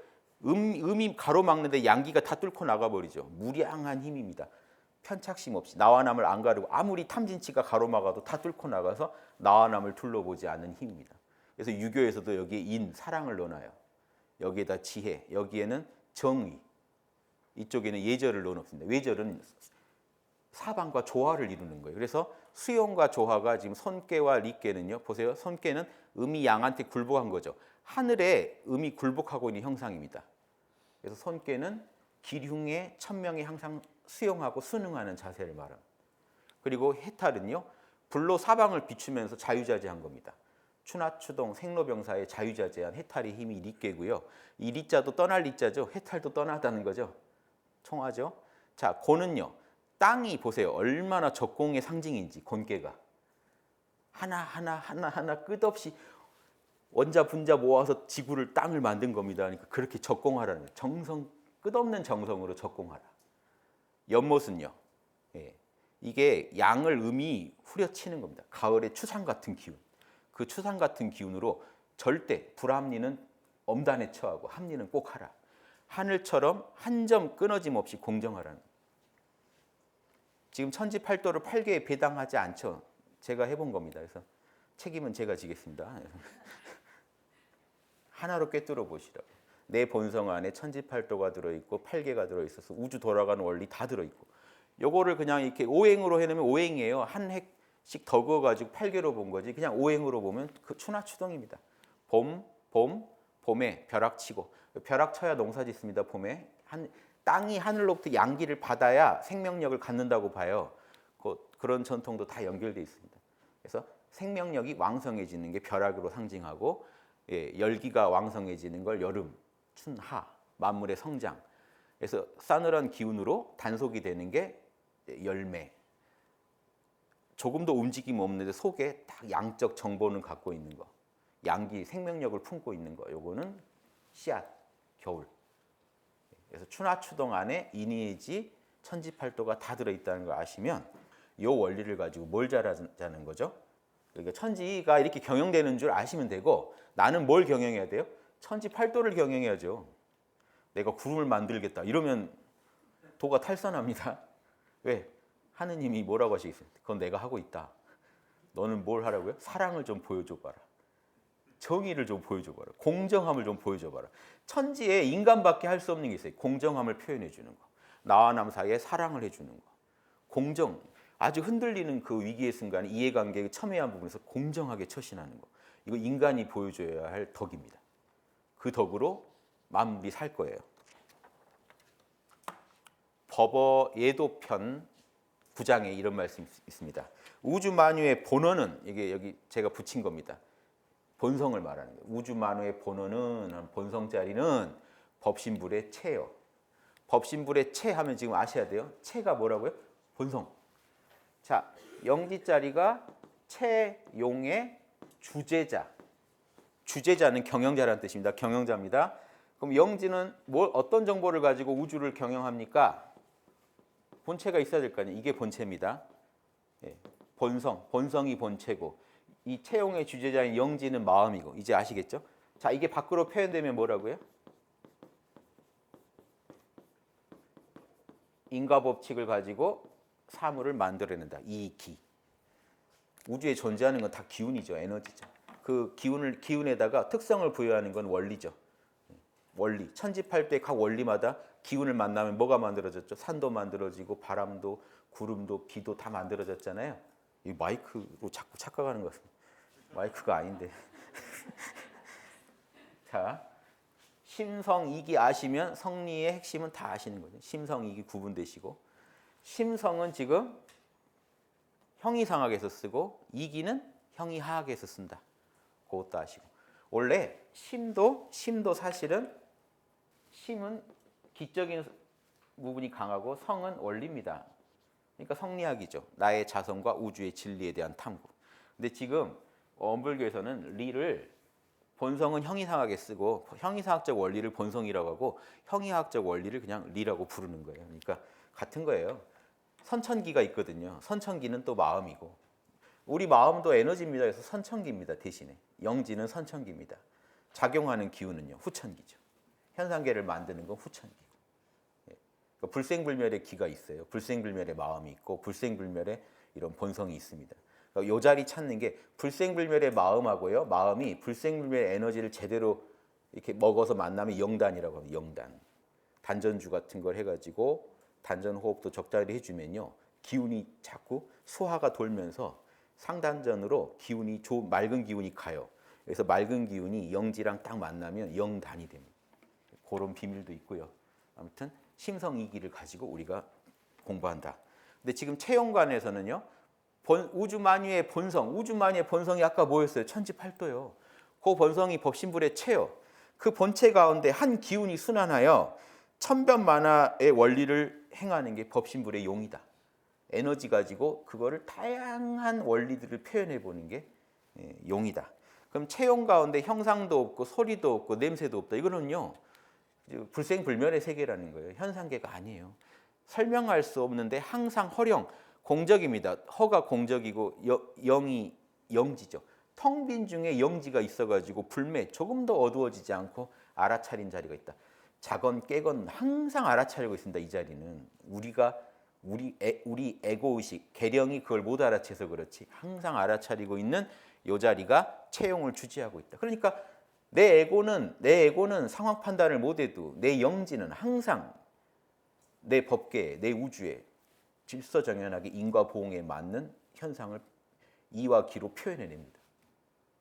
음이 가로막는데 양기가 다 뚫고 나가버리죠. 무량한 힘입니다. 편착심 없이 나와 남을 안 가르고, 아무리 탐진치가 가로막아도 다 뚫고 나가서 나와 남을 둘러보지 않는 힘입니다. 그래서 유교에서도 여기에 인, 사랑을 넣어놔요. 여기에다 지혜, 여기에는 정의, 이쪽에는 예절을 넣어놓습니다. 예절은 사방과 조화를 이루는 거예요. 그래서 수용과 조화가 지금 손깨와 리깨는요, 보세요. 손깨는 음이 양한테 굴복한 거죠. 하늘에 음이 굴복하고 있는 형상입니다. 그래서 손깨는 기흉의 천명에 항상 수용하고 순응하는 자세를 말합니다. 그리고 해탈은요, 불로 사방을 비추면서 자유자재한 겁니다. 추나추동 생로병사의 자유자재한 해탈의 힘이 리깨고요. 이 리자도 떠날 리자죠. 해탈도 떠나다는 거죠. 총하죠. 자, 고는요, 땅이 보세요. 얼마나 적공의 상징인지, 곤깨가 하나 끝없이 원자 분자 모아서 지구를, 땅을 만든 겁니다. 그러니까 그렇게 적공하라는 거예요. 정성, 끝없는 정성으로 적공하라. 연못은요, 이게 양을 음이 후려치는 겁니다. 가을의 추상 같은 기운. 그 추상 같은 기운으로 절대 불합리는 엄단에 처하고 합리는 꼭 하라. 하늘처럼 한 점 끊어짐 없이 공정하라는. 지금 천지팔도를 8개에 배당하지 않죠. 제가 해본 겁니다. 그래서 책임은 제가 지겠습니다. 하나로 꿰뚫어 보시라고. 내 본성 안에 천지팔도가 들어있고 8개가 들어있어서 우주 돌아가는 원리 다 들어있고, 요거를 그냥 이렇게 오행으로 해놓으면 오행이에요. 한 핵씩 더 그어가지고 8개로 본 거지. 그냥 오행으로 보면 그 추나추동입니다. 봄에 벼락치고, 벼락 쳐야 농사 짓습니다. 봄에 땅이 하늘로부터 양기를 받아야 생명력을 갖는다고 봐요. 그런 전통도 다 연결되어 있습니다. 그래서 생명력이 왕성해지는 게 벼락으로 상징하고, 열기가 왕성해지는 걸 여름, 춘하, 만물의 성장. 그래서 싸늘한 기운으로 단속이 되는 게 열매. 조금도 움직임 없는데 속에 딱 양적 정보는 갖고 있는 거. 양기, 생명력을 품고 있는 거. 요거는 씨앗, 겨울. 그래서 추나추동 안에 인의지, 천지팔도가 다 들어있다는 걸 아시면 이 원리를 가지고 뭘 잘하자는 거죠? 그러니까 천지가 이렇게 경영되는 줄 아시면 되고, 나는 뭘 경영해야 돼요? 천지팔도를 경영해야죠. 내가 구름을 만들겠다 이러면 도가 탈선합니다. 왜? 하느님이 뭐라고 하시겠어요? 그건 내가 하고 있다. 너는 뭘 하라고요? 사랑을 좀 보여줘봐라. 정의를 좀 보여줘봐라. 공정함을 좀 보여줘봐라. 천지에 인간밖에 할 수 없는 게 있어요. 공정함을 표현해 주는 거. 나와 남 사이에 사랑을 해주는 거. 공정. 아주 흔들리는 그 위기의 순간에 이해관계의 첨예한 부분에서 공정하게 처신하는 거. 이거 인간이 보여줘야 할 덕입니다. 그 덕으로 만물이 살 거예요. 법어 예도편 9장에 이런 말씀이 있습니다. 우주 만유의 본원은, 이게 여기 제가 붙인 겁니다. 본성을 말하는 거예요. 우주 만유의 본원은, 본성자리는 법신불의 체요. 법신불의 체 하면 지금 아셔야 돼요. 체가 뭐라고요? 본성. 자, 영지자리가 체용의 주제자. 주제자는 경영자라는 뜻입니다. 경영자입니다. 그럼 영지는 어떤 정보를 가지고 우주를 경영합니까? 본체가 있어야 될 거 아니에요. 이게 본체입니다. 본성이 본체고, 이 체용의 주제자인 영지는 마음이고, 이제 아시겠죠? 자, 이게 밖으로 표현되면 뭐라고요? 인과 법칙을 가지고 사물을 만들어낸다. 이 기. 우주에 존재하는 건 다 기운이죠. 에너지죠. 그 기운에다가 특성을 부여하는 건 원리죠. 원리. 천지팔도의 각 원리마다 기운을 만나면 뭐가 만들어졌죠? 산도 만들어지고 바람도 구름도 비도 다 만들어졌잖아요. 이 마이크로 자꾸 착각하는 것 같습니다. 마이크가 아닌데. 자, 심성이기 아시면 성리의 핵심은 다 아시는 거죠. 심성이기 구분되시고, 심성은 지금 형이상학에서 쓰고 이기는 형이하학에서 쓴다. 그것도 아시고. 원래 심도 사실은 심은 기적인 부분이 강하고 성은 원리입니다. 그러니까 성리학이죠. 나의 자성과 우주의 진리에 대한 탐구. 근데 지금 원불교에서는 리를 본성은 형이상학에 쓰고 형이상학적 원리를 본성이라고 하고 형이학적 원리를 그냥 리라고 부르는 거예요. 그러니까 같은 거예요. 선천기가 있거든요. 선천기는 또 마음이고 우리 마음도 에너지입니다. 그래서 선천기입니다. 대신에 영지는 선천기입니다. 작용하는 기운은요 후천기죠. 현상계를 만드는 건 후천기고. 그러니까 불생불멸의 기가 있어요. 불생불멸의 마음이 있고 불생불멸의 이런 본성이 있습니다. 그러니까 요 자리 찾는 게 불생불멸의 마음하고요. 마음이 불생불멸의 에너지를 제대로 이렇게 먹어서 만나면 영단이라고 합니다. 영단. 단전주 같은 걸 해가지고 단전 호흡도 적절히 해주면요. 기운이 자꾸 수화가 돌면서 상단전으로 기운이 맑은 기운이 가요. 그래서 맑은 기운이 영지랑 딱 만나면 영단이 됩니다. 그런 비밀도 있고요. 아무튼 심성이기를 가지고 우리가 공부한다. 근데 지금 체험관에서는요. 우주만유의 본성, 우주만유의 본성이 아까 뭐였어요? 천지팔도요. 그 본성이 법신불의 체요. 그 본체 가운데 한 기운이 순환하여 천변만화의 원리를 행하는 게 법신불의 용이다. 에너지 가지고 그거를 다양한 원리들을 표현해 보는 게 용이다. 그럼 체용 가운데 형상도 없고 소리도 없고 냄새도 없다. 이거는요. 불생불멸의 세계라는 거예요. 현상계가 아니에요. 설명할 수 없는데 항상 허령, 공적입니다. 허가 공적이고 영이 영지죠. 텅 빈 중에 영지가 있어가지고 불매, 조금 더 어두워지지 않고 알아차린 자리가 있다. 자건 깨건 항상 알아차리고 있습니다. 이 자리는 우리 에고의식, 계령이 그걸 못 알아채서 그렇지 항상 알아차리고 있는 이 자리가 체용을 주재하고 있다. 그러니까 내 에고는 상황 판단을 못해도 내 영지는 항상 내 법계에, 내 우주에 질서정연하게 인과 보응에 맞는 현상을 이와 기로 표현해냅니다.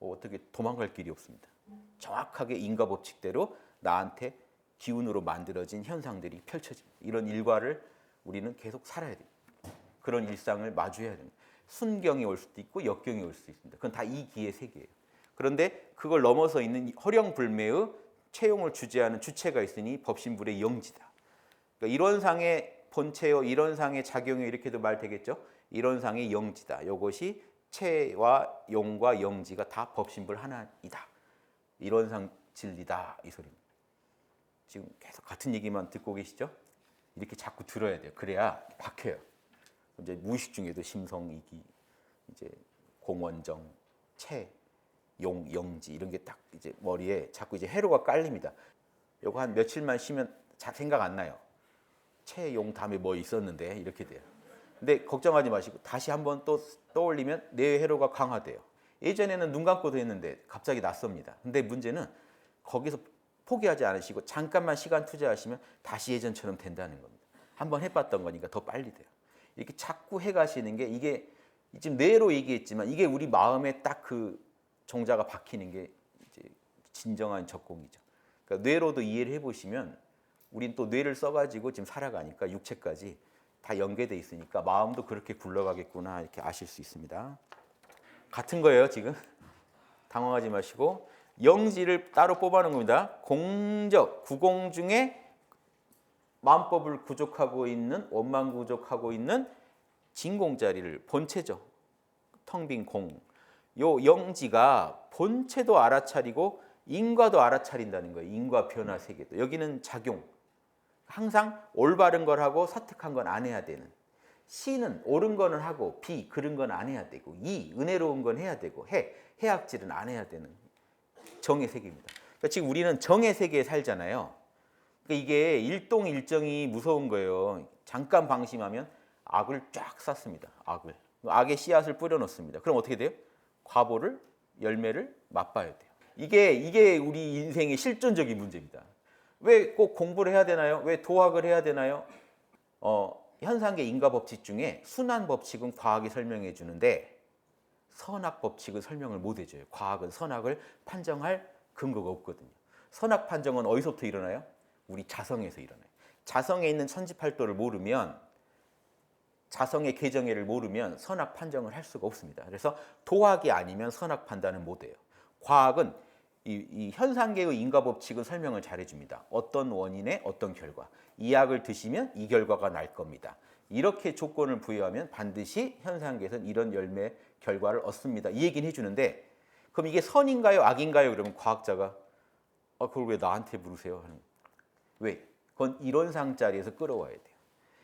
어떻게 도망갈 길이 없습니다. 정확하게 인과 법칙대로 나한테 기운으로 만들어진 현상들이 펼쳐집니다. 이런 일과를 우리는 계속 살아야 됩니다. 그런 일상을 마주해야 됩니다. 순경이 올 수도 있고 역경이 올 수도 있습니다. 그건 다 이 기의 세계예요. 그런데 그걸 넘어서 있는 허령불매의 체용을 주재하는 주체가 있으니 법신불의 영지다. 그러니까 이론상의 본체요, 이론상의 작용요 이렇게도 말 되겠죠. 이론상의 영지다. 이것이 체와 용과 영지가 다 법신불 하나이다. 이론상 진리다 이 소리입니다. 지금 계속 같은 얘기만 듣고 계시죠? 이렇게 자꾸 들어야 돼요. 그래야 박혀요. 이제 무의식 중에도 심성이기, 이제 공원정, 체, 용, 영지 이런 게 딱 이제 머리에 자꾸 이제 회로가 깔립니다. 요거 한 며칠만 쉬면 잘 생각 안 나요. 체, 용 다음에 뭐 있었는데 이렇게 돼요. 근데 걱정하지 마시고 다시 한번 또 떠올리면 뇌 회로가 강화돼요. 예전에는 눈 감고도 했는데 갑자기 낯섭니다. 근데 문제는 거기서 포기하지 않으시고 잠깐만 시간 투자하시면 다시 예전처럼 된다는 겁니다. 한번 해봤던 거니까 더 빨리 돼요. 이렇게 자꾸 해가시는 게 이게 지금 뇌로 얘기했지만 이게 우리 마음에 딱 그 종자가 박히는 게 이제 진정한 적공이죠. 그러니까 뇌로도 이해를 해보시면 우린 또 뇌를 써가지고 지금 살아가니까 육체까지 다 연계돼 있으니까 마음도 그렇게 굴러가겠구나 이렇게 아실 수 있습니다. 같은 거예요 지금. 당황하지 마시고 영지를 따로 뽑아놓은 겁니다. 공적, 구공 중에 마음법을 구족하고 있는 원만 구족하고 있는 진공자리를 본체죠. 텅 빈 공. 요 영지가 본체도 알아차리고 인과도 알아차린다는 거예요. 인과 변화 세계도. 여기는 작용. 항상 올바른 걸 하고 사특한 건 안 해야 되는. 시는 옳은 거는 하고 비 그른 건 안 해야 되고 이 은혜로운 건 해야 되고 해악질은 안 해야 되는 정의 세계입니다. 그러니까 지금 우리는 정의 세계에 살잖아요. 그러니까 이게 일동일정이 무서운 거예요. 잠깐 방심하면 악을 쫙 쌌습니다. 악의 씨앗을 뿌려놓습니다. 그럼 어떻게 돼요? 열매를 맛봐야 돼요. 이게 우리 인생의 실존적인 문제입니다. 왜 꼭 공부를 해야 되나요? 왜 도학을 해야 되나요? 현상계 인과 법칙 중에 순환 법칙은 과학이 설명해 주는데 선악 법칙은 설명을 못 해줘요. 과학은 선악을 판정할 근거가 없거든요. 선악 판정은 어디서부터 일어나요? 우리 자성에서 일어나요. 자성에 있는 천지팔도를 모르면, 자성의 계정애를 모르면 선악 판정을 할 수가 없습니다. 그래서 도학이 아니면 선악 판단은 못 해요. 과학은 이 현상계의 인과 법칙은 설명을 잘 해줍니다. 어떤 원인에 어떤 결과, 이 약을 드시면 이 결과가 날 겁니다. 이렇게 조건을 부여하면 반드시 현상계에서는 이런 열매 결과를 얻습니다. 이 얘기는 해주는데, 그럼 이게 선인가요 악인가요? 그러면 과학자가 그걸 왜 나한테 물으세요? 하는 거예요. 왜? 그건 이론상 자리에서 끌어와야 돼요.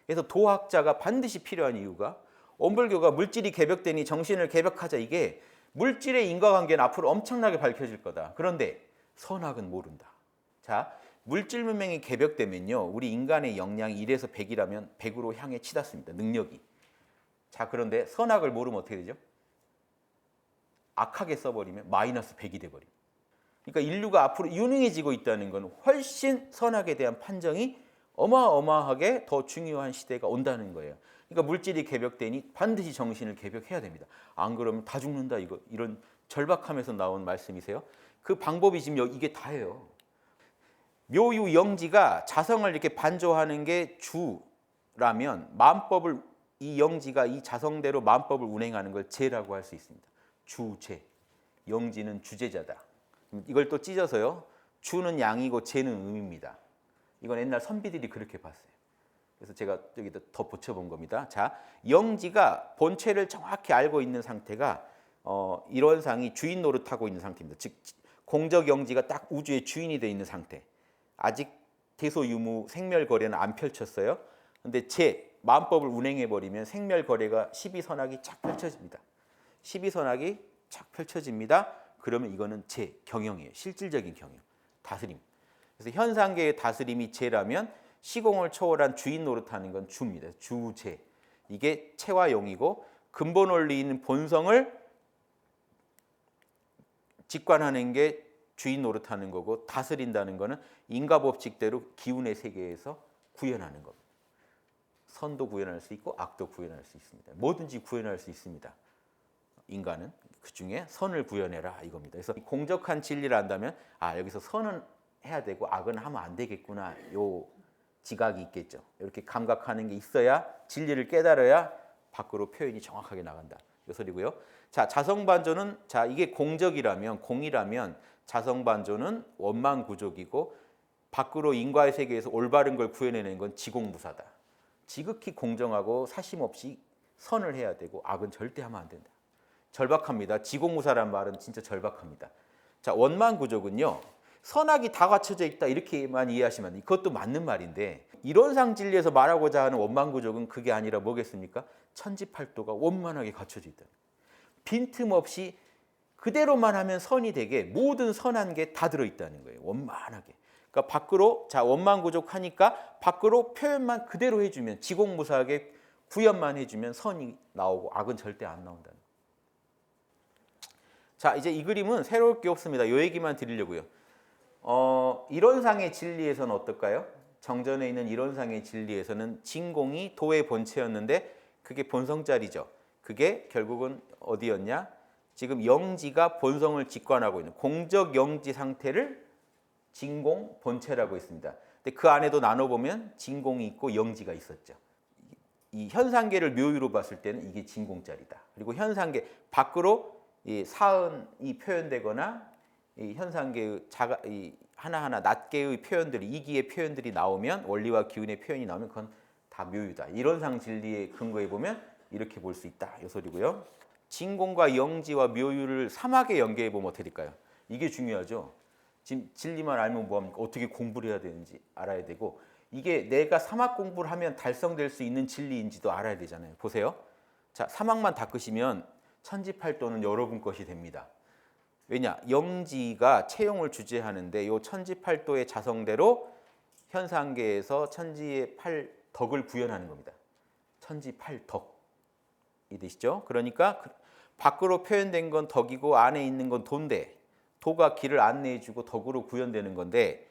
그래서 도학자가 반드시 필요한 이유가, 원불교가 물질이 개벽되니 정신을 개벽하자, 이게 물질의 인과관계는 앞으로 엄청나게 밝혀질 거다. 그런데 선악은 모른다. 자, 물질 문명이 개벽되면요, 우리 인간의 역량이 1에서 100이라면 100으로 향해 치닫습니다. 능력이. 자, 그런데 선악을 모르면 어떻게 되죠? 악하게 써버리면 마이너스 100이 돼버립니다. 그러니까 인류가 앞으로 유능해지고 있다는 건 훨씬 선악에 대한 판정이 어마어마하게 더 중요한 시대가 온다는 거예요. 그러니까 물질이 개벽되니 반드시 정신을 개벽해야 됩니다. 안 그러면 다 죽는다, 이런 절박함에서 나온 말씀이세요. 그 방법이 지금 이게 다예요. 묘유 영지가 자성을 이렇게 반조하는 게 주라면, 마음법을, 이 영지가 이 자성대로 마음법을 운행하는 걸 제라고 할 수 있습니다. 주제. 영지는 주제자다. 이걸 또 찢어서요, 주는 양이고 제는 음입니다. 이건 옛날 선비들이 그렇게 봤어요. 그래서 제가 여기다 더 붙여본 겁니다. 자, 영지가 본체를 정확히 알고 있는 상태가 일원상이 주인 노릇하고 있는 상태입니다. 즉 공적 영지가 딱 우주의 주인이 되어 있는 상태. 아직 대소유무 생멸거래는 안 펼쳤어요. 근데 제 마음법을 운행해버리면 생멸거래가 12선악이 착 펼쳐집니다. 12선악이 착 펼쳐집니다. 그러면 이거는 제 경영이에요. 실질적인 경영, 다스림. 그래서 현상계의 다스림이 제라면 시공을 초월한 주인 노릇하는 건 주입니다. 주제. 이게 체와 영이고, 근본 원리인 본성을 직관하는 게 주인 노릇하는 거고, 다스린다는 거는 인과 법칙대로 기운의 세계에서 구현하는 겁니다. 선도 구현할 수 있고 악도 구현할 수 있습니다. 뭐든지 구현할 수 있습니다. 인간은 그중에 선을 구현해라, 이겁니다. 그래서 공적한 진리를 안다면 여기서 선은 해야 되고 악은 하면 안 되겠구나, 요 지각이 있겠죠. 이렇게 감각하는 게 있어야, 진리를 깨달아야 밖으로 표현이 정확하게 나간다, 이 소리고요. 자, 자성반조는, 자, 이게 공적이라면, 공이라면 자성반조는 원만구족이고, 밖으로 인과의 세계에서 올바른 걸 구현해내는 건 지공무사다. 지극히 공정하고 사심 없이 선을 해야 되고 악은 절대 하면 안 된다. 절박합니다. 지공무사란 말은 진짜 절박합니다. 자, 원만구족은요, 선악이 다 갖춰져 있다, 이렇게만 이해하시면 안 돼요. 그것도 맞는 말인데, 이론상 진리에서 말하고자 하는 원만구족은 그게 아니라 뭐겠습니까? 천지팔도가 원만하게 갖춰져 있다. 빈틈없이 그대로만 하면 선이 되게 모든 선한 게 다 들어있다는 거예요. 원만하게. 그러니까 밖으로, 자, 원만구족 하니까 밖으로 표현만 그대로 해주면, 지공무사하게 구현만 해주면 선이 나오고 악은 절대 안 나온다는 거예요. 자, 이제 이 그림은 새로울 게 없습니다. 이 얘기만 드리려고요. 이론상의 진리에서는 어떨까요? 정전에 있는 이론상의 진리에서는 진공이 도의 본체였는데 그게 본성짜리죠. 그게 결국은 어디였냐? 지금 영지가 본성을 직관하고 있는 공적 영지 상태를 진공 본체라고 했습니다. 근데 그 안에도 나눠보면 진공이 있고 영지가 있었죠. 이 현상계를 묘유로 봤을 때는 이게 진공짜리다. 그리고 현상계 밖으로 이 사은이 표현되거나 이 현상계의 하나하나 낱개의 표현들이, 이기의 표현들이 나오면, 원리와 기운의 표현이 나오면 그건 다 묘유다. 이론상 진리에 근거해 보면 이렇게 볼 수 있다, 이 소리고요. 진공과 영지와 묘유를 사막에 연계해 보면 어떻게 될까요? 이게 중요하죠. 지금 진리만 알면 뭐합니까? 어떻게 공부를 해야 되는지 알아야 되고, 이게 내가 사막 공부를 하면 달성될 수 있는 진리인지도 알아야 되잖아요. 보세요. 자, 사막만 닦으시면 천지팔도는 여러분 것이 됩니다. 왜냐? 영지가 체용을 주재하는데 이 천지팔도의 자성대로 현상계에서 천지의 팔덕을 구현하는 겁니다. 천지팔덕이 되시죠? 그러니까 밖으로 표현된 건 덕이고 안에 있는 건 도인데, 도가 길을 안내해주고 덕으로 구현되는 건데,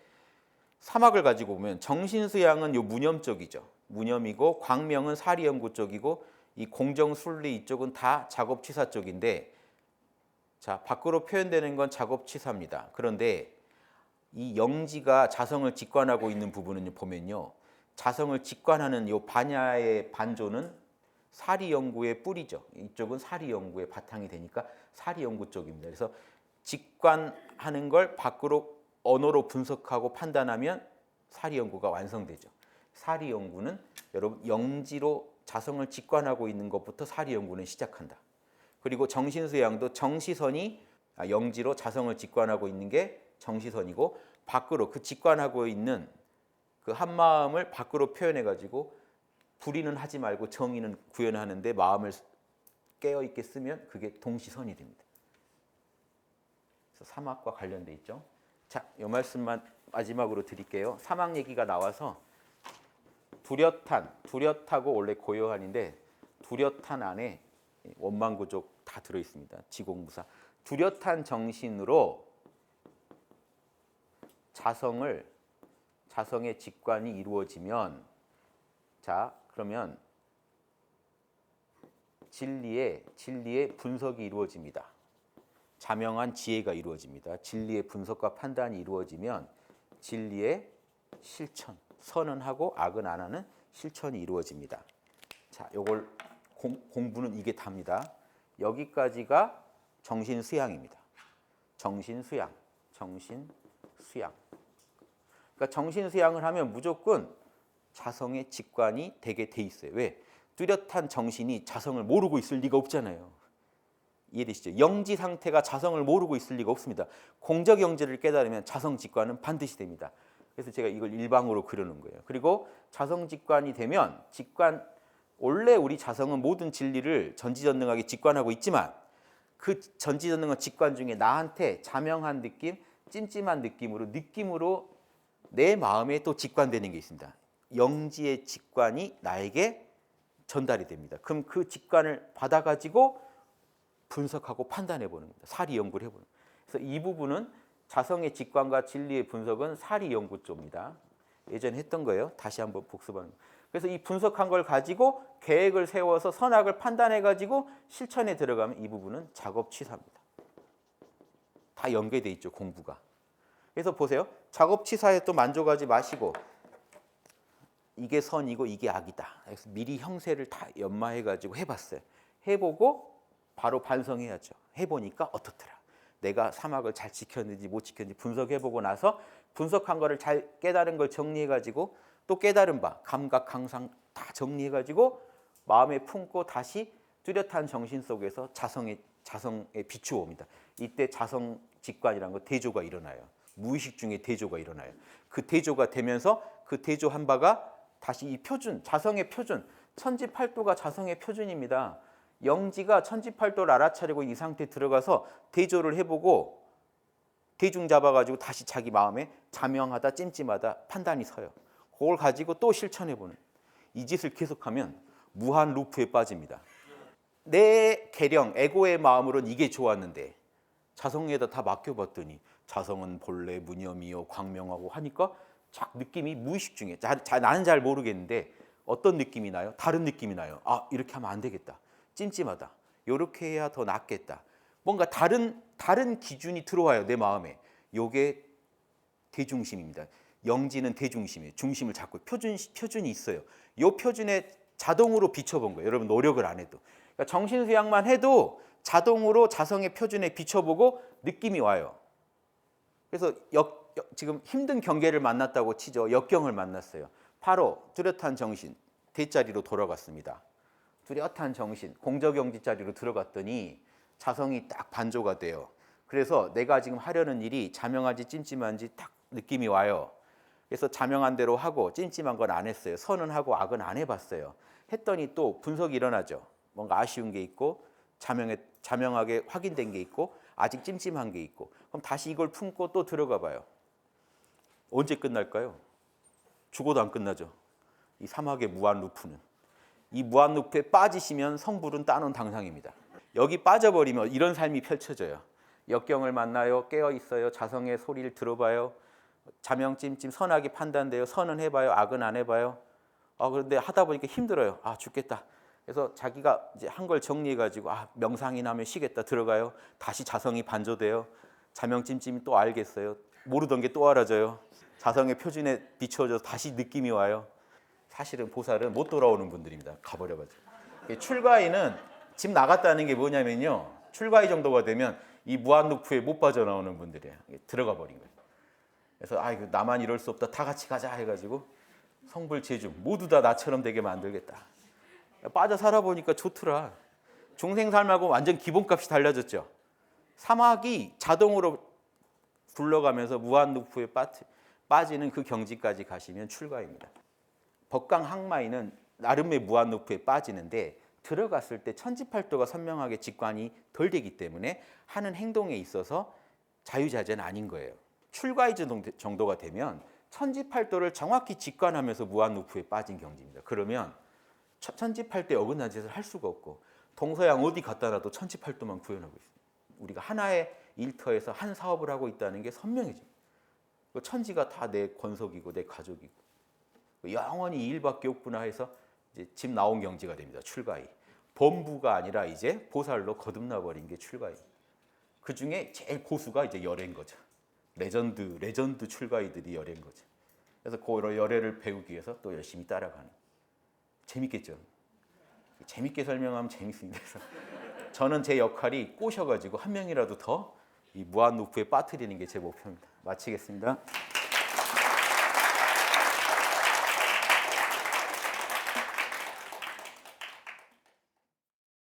사막을 가지고 보면 정신수양은 요 무념 쪽이죠. 무념이고 광명은 사리연구 쪽이고 이 공정순리 이쪽은 다 작업치사 쪽인데 자 밖으로 표현되는 건 작업치사입니다. 그런데 이 영지가 자성을 직관하고 있는 부분은 보면요. 자성을 직관하는 요 반야의 반조는 사리연구의 뿌리죠. 이쪽은 사리연구의 바탕이 되니까 사리연구 쪽입니다. 그래서 직관하는 걸 밖으로 언어로 분석하고 판단하면 사리연구가 완성되죠. 사리연구는 여러분 영지로 자성을 직관하고 있는 것부터 사리연구는 시작한다. 그리고 정신수양도 정시선이 영지로 자성을 직관하고 있는 게 정시선이고 밖으로 그 직관하고 있는 그 한마음을 밖으로 표현해 가지고 불의는 하지 말고 정의는 구현하는데 마음을 깨어 있게 쓰면 그게 동시선이 됩니다. 그래서 사막과 관련돼 있죠. 자, 이 말씀만 마지막으로 드릴게요. 사막 얘기가 나와서 두렷하고 원래 고요한인데 두렷한 안에 원만구족 다 들어 있습니다. 지공무사. 두렷한 정신으로 자성의 직관이 이루어지면 자 그러면 진리의 분석이 이루어집니다. 자명한 지혜가 이루어집니다. 진리의 분석과 판단이 이루어지면 진리의 실천, 선은 하고 악은 안 하는 실천이 이루어집니다. 자, 요걸 공부는 이게 답니다. 여기까지가 정신수양입니다. 정신수양. 그러니까 정신수양을 하면 무조건 자성의 직관이 되게 돼 있어요. 왜? 뚜렷한 정신이 자성을 모르고 있을 리가 없잖아요. 이해되시죠? 영지 상태가 자성을 모르고 있을 리가 없습니다. 공적 영지를 깨달으면 자성 직관은 반드시 됩니다. 그래서 제가 이걸 일방으로 그려놓은 거예요. 그리고 자성 직관이 되면 원래 우리 자성은 모든 진리를 전지전능하게 직관하고 있지만 그 전지전능한 직관 중에 나한테 자명한 느낌, 찜찜한 느낌으로 내 마음에 또 직관되는 게 있습니다. 영지의 직관이 나에게 전달이 됩니다. 그럼 그 직관을 받아가지고 분석하고 판단해 보는 겁니다. 사리 연구를 해보는 겁니다. 그래서 이 부분은 자성의 직관과 진리의 분석은 사리 연구 쪽입니다. 예전에 했던 거예요. 다시 한번 복습하는 거예요. 그래서 이 분석한 걸 가지고 계획을 세워서 선악을 판단해 가지고 실천에 들어가면 이 부분은 작업치사입니다. 다 연계돼 있죠, 공부가. 그래서 보세요. 작업치사에 또 만족하지 마시고 이게 선이고 이게 악이다. 그래서 미리 형세를 다 연마해 가지고 해봤어요. 해보고 바로 반성해야죠. 해보니까 어떻더라. 내가 사막을 잘 지켰는지 못 지켰는지 분석해보고 나서 분석한 거를 잘 깨달은 걸 정리해가지고 또 깨달은 바 감각, 강상 다 정리해가지고 마음에 품고 다시 뚜렷한 정신 속에서 자성에 비추어 옵니다. 이때 자성 직관이라는 거 대조가 일어나요. 무의식 중에 대조가 일어나요. 그 대조가 되면서 그 대조한 바가 다시 이 표준, 자성의 표준, 천지팔도가 자성의 표준입니다. 영지가 천지팔도를 알아차리고 이 상태에 들어가서 대조를 해보고 대중 잡아가지고 다시 자기 마음에 자명하다, 찜찜하다 판단이 서요. 그걸 가지고 또 실천해보는 이 짓을 계속하면 무한 루프에 빠집니다. 내 계령, 에고의 마음으로는 이게 좋았는데 자성에다 다 맡겨봤더니 자성은 본래 무념이요 광명하고 하니까 착 느낌이 무의식 중에 나는 잘 모르겠는데 어떤 느낌이 나요? 다른 느낌이 나요. 아 이렇게 하면 안 되겠다. 찜찜하다. 이렇게 해야 더 낫겠다. 뭔가 다른 기준이 들어와요. 내 마음에. 요게 대중심입니다. 영지는 대중심이에요. 중심을 잡고 표준이 있어요. 요 표준에 자동으로 비춰본 거예요. 여러분 노력을 안 해도. 그러니까 정신수양만 해도 자동으로 자성의 표준에 비춰보고 느낌이 와요. 그래서 지금 힘든 경계를 만났다고 치죠. 역경을 만났어요. 바로 뚜렷한 정신, 대자리로 돌아갔습니다. 뚜렷한 정신, 공적영지 자리로 들어갔더니 자성이 딱 반조가 돼요. 그래서 내가 지금 하려는 일이 자명한지 찜찜한지 딱 느낌이 와요. 그래서 자명한 대로 하고 찜찜한 건 안 했어요. 선은 하고 악은 안 해봤어요. 했더니 또 분석이 일어나죠. 뭔가 아쉬운 게 있고 자명하게 확인된 게 있고 아직 찜찜한 게 있고 그럼 다시 이걸 품고 또 들어가 봐요. 언제 끝날까요? 죽어도 안 끝나죠. 이 사막의 무한 루프는. 이 무한 루프에 빠지시면 성불은 따놓은 당상입니다. 여기 빠져버리면 이런 삶이 펼쳐져요. 역경을 만나요. 깨어있어요. 자성의 소리를 들어봐요. 자명찜찜 선악이 판단돼요. 선은 해봐요. 악은 안 해봐요. 그런데 하다 보니까 힘들어요. 죽겠다. 그래서 자기가 이제 한 걸 정리해가지고 명상이 나면 쉬겠다 들어가요. 다시 자성이 반조돼요. 자명찜찜이 또 알겠어요. 모르던 게 또 알아져요. 자성의 표준에 비추어져서 다시 느낌이 와요. 사실은 보살은 못 돌아오는 분들입니다. 가버려가지고. 출가인은 집 나갔다는 게 뭐냐면요. 출가이 정도가 되면 이 무한루프에 못 빠져나오는 분들이에요. 들어가 버린 거예요. 그래서 이거 나만 이럴 수 없다. 다 같이 가자 해가지고 성불제중 모두 다 나처럼 되게 만들겠다. 빠져 살아보니까 좋더라. 중생 삶하고 완전 기본값이 달라졌죠. 사막이 자동으로 굴러가면서 무한루프에 빠지는 그 경지까지 가시면 출가입니다. 법강항마이는 나름의 무한루프에 빠지는데 들어갔을 때 천지팔도가 선명하게 직관이 덜 되기 때문에 하는 행동에 있어서 자유자재는 아닌 거예요. 출가의 정도가 되면 천지팔도를 정확히 직관하면서 무한루프에 빠진 경지입니다. 그러면 천지팔도에 어긋난 짓을 할 수가 없고 동서양 어디 갖다 놔도 천지팔도만 구현하고 있습니다. 우리가 하나의 일터에서 한 사업을 하고 있다는 게 선명해집니다. 천지가 다 내 권속이고 내 가족이고 영원히 이 일밖에 없구나 해서 이제 집 나온 경지가 됩니다. 출가이. 범부가 아니라 이제 보살로 거듭나 버린 게 출가이. 그 중에 제일 고수가 이제 열애인 거죠. 레전드 출가이들이 열애인 거죠. 그래서 그 열애를 배우기 위해서 또 열심히 따라가는. 재밌겠죠. 재밌게 설명하면 재밌습니다. 그래서 저는 제 역할이 꼬셔가지고 한 명이라도 더 이 무한루프에 빠뜨리는 게 제 목표입니다. 마치겠습니다.